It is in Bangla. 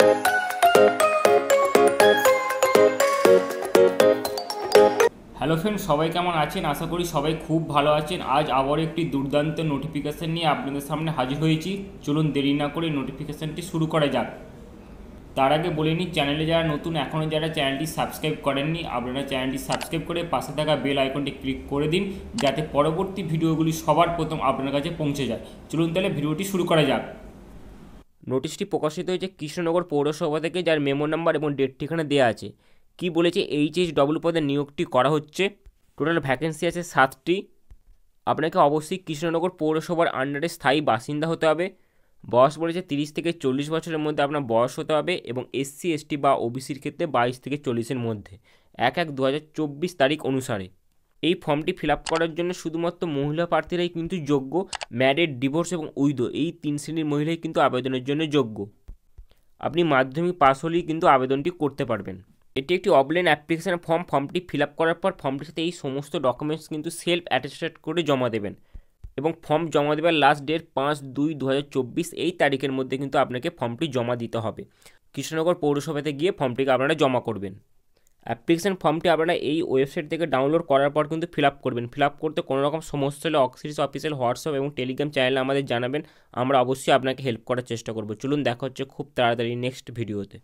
হ্যালো ফ্রেন্ড, সবাই কেমন আছেন? আশা করি সবাই খুব ভালো আছেন। আজ আবার একটি দুর্দান্ত নোটিফিকেশান নিয়ে আপনাদের সামনে হাজির হয়েছি। চলুন দেরি না করে নোটিফিকেশানটি শুরু করা যাক। তার আগে বলে নিই, চ্যানেলে যারা নতুন, এখনও যারা চ্যানেলটি সাবস্ক্রাইব করেননি, আপনারা চ্যানেলটি সাবস্ক্রাইব করে পাশে থাকা বেল আইকনটি ক্লিক করে দিন, যাতে পরবর্তী ভিডিওগুলি সবার প্রথম আপনার কাছে পৌঁছে যায়। চলুন তাহলে ভিডিওটি শুরু করা যাক। নোটিশটি প্রকাশিত হয়েছে কৃষ্ণনগর পৌরসভা থেকে, যার মেমো নাম্বার এবং ডেট ঠিকানা দেওয়া আছে। কি বলেছে? HHW পদে নিয়োগটি করা হচ্ছে। টোটাল ভ্যাকেন্সি আছে 7টি। আপনাকে অবশ্যই কৃষ্ণনগর পৌরসভার আন্ডারে স্থায়ী বাসিন্দা হতে হবে। বয়স বলেছে 30 থেকে 40 বছরের মধ্যে আপনার বয়স হতে হবে, এবং SC ST বা OBCর ক্ষেত্রে 22 থেকে 40-এর মধ্যে 1/1/2024 তারিখ অনুসারে। এই ফর্মটি ফিল আপ করার জন্য শুধুমাত্র মহিলা প্রার্থীরাই কিন্তু যোগ্য। ম্যারিড, ডিভোর্স এবং উইডো এই 3 শ্রেণীর মহিলাই কিন্তু আবেদনের জন্য যোগ্য। আপনি মাধ্যমিক পাস হলেই কিন্তু আবেদনটি করতে পারবেন। এটি একটি অফলাইন অ্যাপ্লিকেশন ফর্ম। ফর্মটি ফিল আপ করার পর ফর্মটির সাথে এই সমস্ত ডকুমেন্টস কিন্তু সেলফ অ্যাটেস্টেড করে জমা দেবেন, এবং ফর্ম জমা দেওয়ার লাস্ট ডেট 5/2/2024 এই তারিখের মধ্যে কিন্তু আপনাকে ফর্মটি জমা দিতে হবে। কৃষ্ণনগর পৌরসভাতে গিয়ে ফর্মটিকে আপনারা জমা করবেন। অ্যাপ্লিকেশন ফর্মটি আপনারা এই ওয়েবসাইট থেকে ডাউনলোড করার পর কিন্তু ফিল আপ করবেন। ফিল আপ করতে কোনো রকম সমস্যা হলে অক্সিস অফিসিয়াল হোয়াটসঅ্যাপ এবং টেলিগ্রাম চ্যানেলে আমাদের জানাবেন। আমরা অবশ্যই আপনাকে হেল্প করার চেষ্টা করব। চলুন দেখা হচ্ছে খুব তাড়াতাড়ি নেক্সট ভিডিওতে।